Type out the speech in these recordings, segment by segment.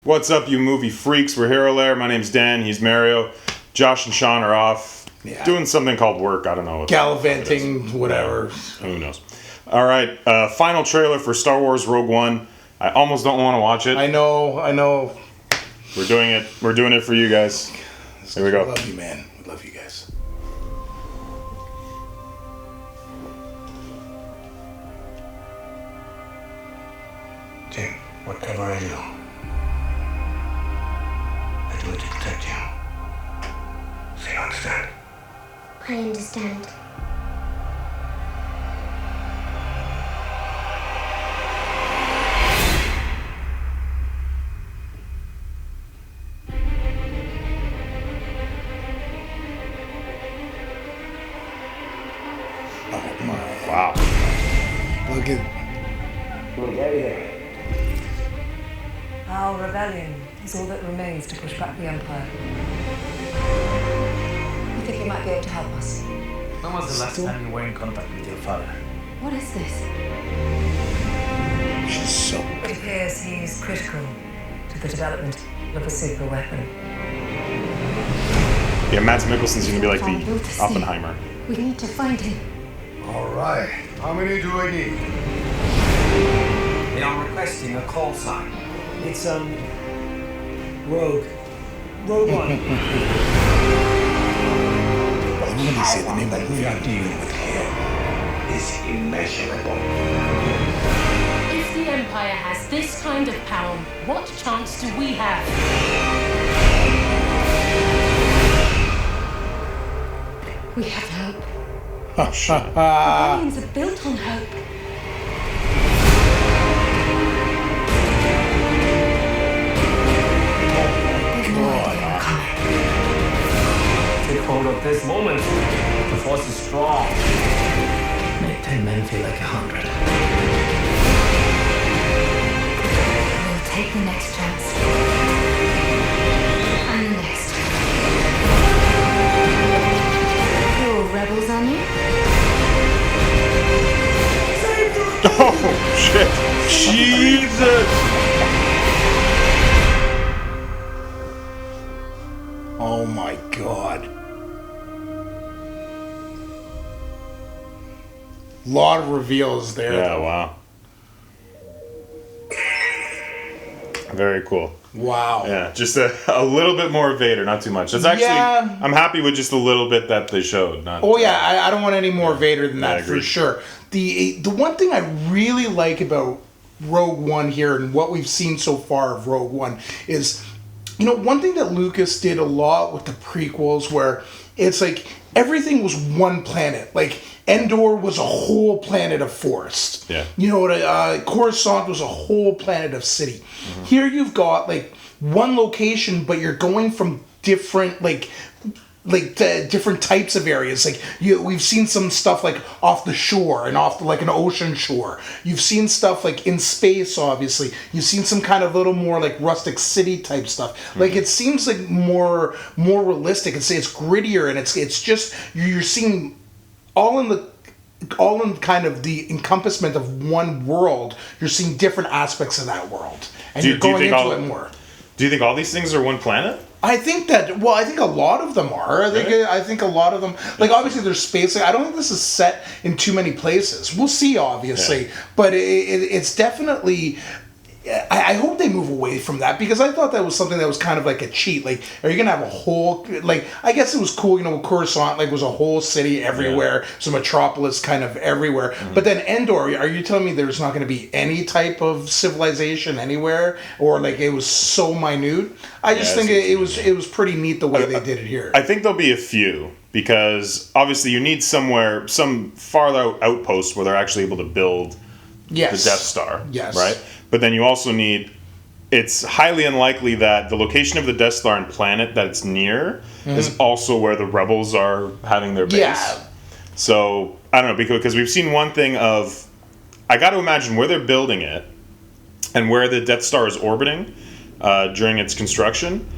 What's up, you movie freaks? We're HERO LAIR. My name's Dan. He's Mario. Josh and Sean are off doing something called work. I don't know. Gallivanting, whatever. Who knows? All right. Final trailer for Star Wars Rogue One. I almost don't want to watch it. I know. We're doing it. We're doing it for you guys. Here we go. I love you, man. We love you guys. Jim, whatever I do, I do it to protect you. So you understand? I understand. Oh my. Wow. Look at. Look out here. Our rebellion is all that remains to push back the Empire. I think you might be able to help us. When was the last time you were in contact with your father? What is this? She's so. It appears he's critical to the development of a super weapon. Yeah, Mads Mikkelsen's going to be like the Oppenheimer. We need to find him. All right. How many do I need? They are requesting a call sign. It's, Rogue. Rogue One. I'm gonna say the name of the movie I'm dealing with here. Is immeasurable. If the Empire has this kind of power, what chance do we have? We have hope. Oh, shit. Rebellions are built on hope. There's no idea we're coming. Take hold of this moment. The force is strong. Make 10 men feel like 100. We'll take the next chance. And the next. You're rebels, aren't you? Oh, shit. Jesus. Oh my god. Lot of reveals there. Yeah, wow. Very cool. Wow. Yeah, just a little bit more Vader, not too much. That's actually, Yeah. I'm happy with just a little bit that they showed. Not, Oh yeah, I don't want any more Vader than that for agreed. sure. The one thing I really like about Rogue One here and what we've seen so far of Rogue One is, you know, one thing that Lucas did a lot with the prequels where it's like everything was one planet. Like Endor was a whole planet of forest. Yeah. You know, Coruscant was a whole planet of city. Mm-hmm. Here you've got like one location, but you're going from different different types of areas. Like we've seen some stuff like off the shore and off like an ocean shore. You've seen stuff like in space, obviously. You've seen some kind of little more like rustic city type stuff. Mm-hmm. Like it seems like more realistic. It's grittier and it's just you're seeing all in kind of the encompassment of one world. You're seeing different aspects of that world, and you're going into it more. Do you think all these things are one planet? I think a lot of them are. I think a lot of them, like obviously there's space. I don't think this is set in too many places. We'll see, obviously, but it's definitely. I hope they move away from that because I thought that was something that was kind of like a cheat. Like, are you gonna have a whole like? I guess it was cool, you know, Coruscant like was a whole city everywhere, so metropolis kind of everywhere. Mm-hmm. But then Endor, are you telling me there's not going to be any type of civilization anywhere, or like it was so minute? I just think it was pretty neat the way they did it here. I think there'll be a few because obviously you need some far out outpost where they're actually able to build the Death Star. Yes. Right. But then you also need. It's highly unlikely that the location of the Death Star and planet that it's near is also where the rebels are having their base. Yeah. So I don't know because we've seen one thing of. I got to imagine where they're building it, and where the Death Star is orbiting during its construction,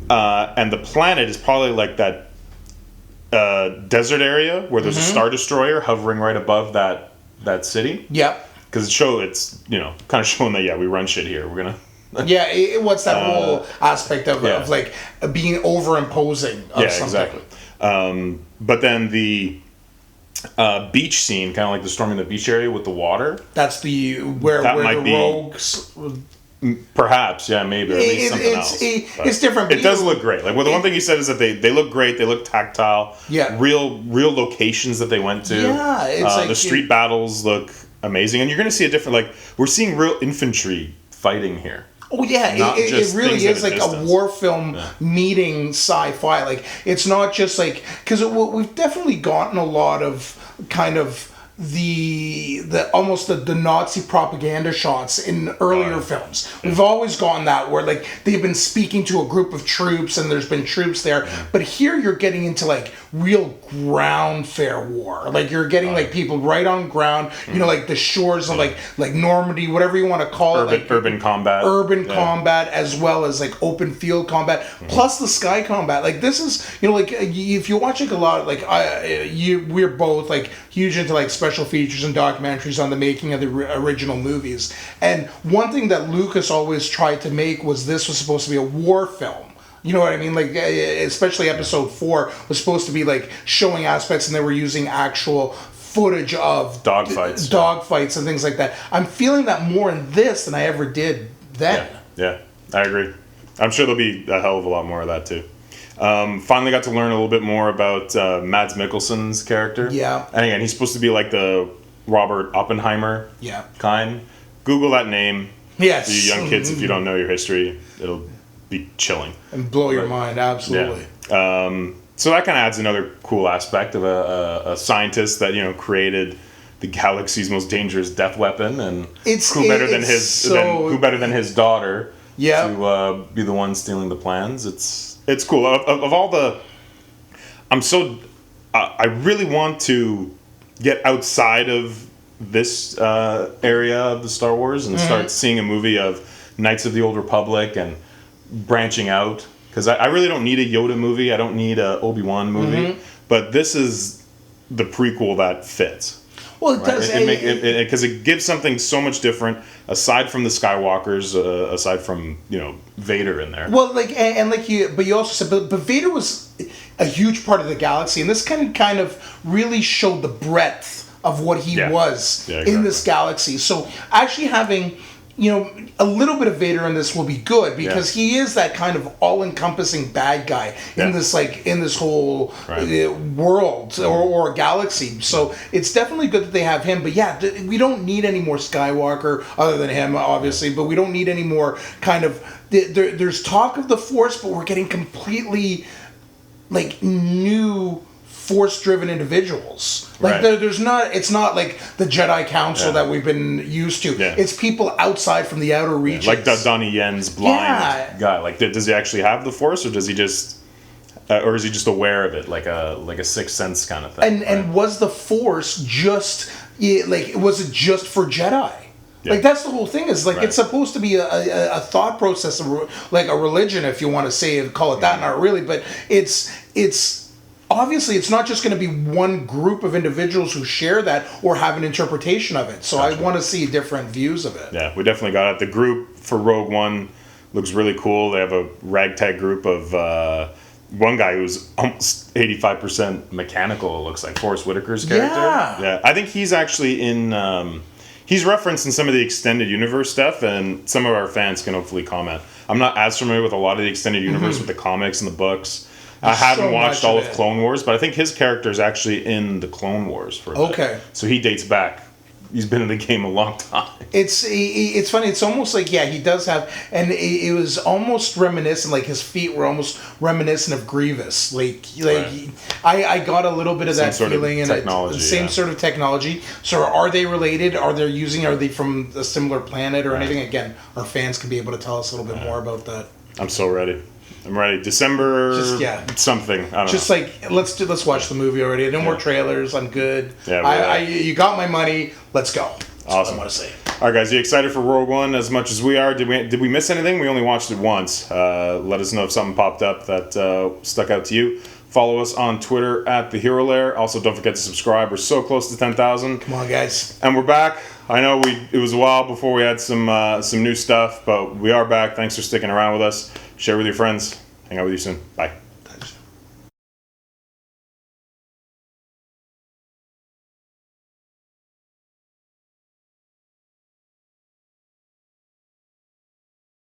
and the planet is probably like that desert area where there's a Star Destroyer hovering right above that city. Yep. Because it's kind of showing that we run shit here. We're Yeah, what's that whole aspect of like being over-imposing of something. Exactly. But then the beach scene, kind of like the storming the beach area with the water. That's where the rogues. Perhaps, yeah, maybe, or at least something else. It's different. It does look great. Like, well, the one thing he said is that they look great. They look tactile. Yeah. Real locations that they went to. Yeah, it's like the street battles look amazing, and you're going to see a different. Like, we're seeing real infantry fighting here. Oh yeah, it really is like a war film meeting sci-fi. Like, it's not just like, because we've definitely gotten a lot of kind of the almost the Nazi propaganda shots in earlier films. We've always gotten that where like they've been speaking to a group of troops and there's been troops there, but here you're getting into like real ground fair war. Like you're getting like people right on ground, you know, like the shores of like Normandy, whatever you want to call it, urban combat, combat, as well as like open field combat, plus the sky combat. Like this is, you know, like if you watch like a lot, like we're both like huge into like special features and documentaries on the making of the original movies. And one thing that Lucas always tried to make was this was supposed to be a war film. You know what I mean? Like, especially episode 4 was supposed to be like showing aspects, and they were using actual footage of dogfights and things like that. I'm feeling that more in this than I ever did then. Yeah, I agree. I'm sure there'll be a hell of a lot more of that too. Finally got to learn a little bit more about Mads Mikkelsen's character. Yeah. And again, he's supposed to be like the Robert Oppenheimer kind. Google that name. Yes. For you young kids, if you don't know your history, it'll be chilling. And blow your mind, absolutely. Yeah. So that kind of adds another cool aspect of a scientist that, you know, created the galaxy's most dangerous death weapon, and who better than his daughter to be the one stealing the plans. It's cool. Of all the, I really want to get outside of this area of the Star Wars and start seeing a movie of Knights of the Old Republic and branching out, because I really don't need a Yoda movie. I don't need a Obi-Wan movie, but this is the prequel that fits. Well, it does, because it gives something so much different aside from the Skywalkers, aside from, you know, Vader in there. Well, like but you also said, but Vader was a huge part of the galaxy, and this kind of really showed the breadth of what he was in this galaxy. So actually having, you know, a little bit of Vader in this will be good, because he is that kind of all-encompassing bad guy in this whole world or galaxy. So it's definitely good that they have him. But we don't need any more Skywalker other than him, obviously. But we don't need any more kind of. There's talk of the Force, but we're getting completely like new Force-driven individuals. Like there's not. It's not like the Jedi Council that we've been used to. Yeah. It's people outside from the outer regions. Like Donnie Yen's blind guy. Like, does he actually have the Force, or does he just, or is he just aware of it, like a sixth sense kind of thing? And was the Force just was it just for Jedi? Yeah. Like, that's the whole thing, is like it's supposed to be a thought process, like a religion, if you want to call it that. Not really, but it's. Obviously, it's not just going to be one group of individuals who share that or have an interpretation of it. So I want to see different views of it. Yeah, we definitely got it. The group for Rogue One looks really cool. They have a ragtag group of one guy who's almost 85% mechanical, it looks like, Forrest Whitaker's character. Yeah. I think he's actually in... he's referenced in some of the extended universe stuff, and some of our fans can hopefully comment. I'm not as familiar with a lot of the extended universe with the comics and the books. I haven't watched all of Clone Wars, but I think his character is actually in the Clone Wars for a bit. Okay. So he dates back. He's been in the game a long time. It's funny. It's almost like, he does have, and it was almost reminiscent, like his feet were almost reminiscent of Grievous. I got a little bit of that feeling, and the same sort of technology. So are they related? Are they from a similar planet or anything? Again, our fans can be able to tell us a little bit more about that. I'm so ready. I'm ready. December something. I don't know. Like, let's watch the movie already. No more trailers. I'm good. Yeah, you got my money. Let's go. That's awesome. what I want to say. All right, guys. You excited for Rogue One as much as we are? Did we miss anything? We only watched it once. Let us know if something popped up that stuck out to you. Follow us on Twitter at the Hero Lair. Also, don't forget to subscribe. We're so close to 10,000. Come on, guys. And we're back. I know it was a while before we had some new stuff, but we are back. Thanks for sticking around with us. Share with your friends. Hang out with you soon. Bye.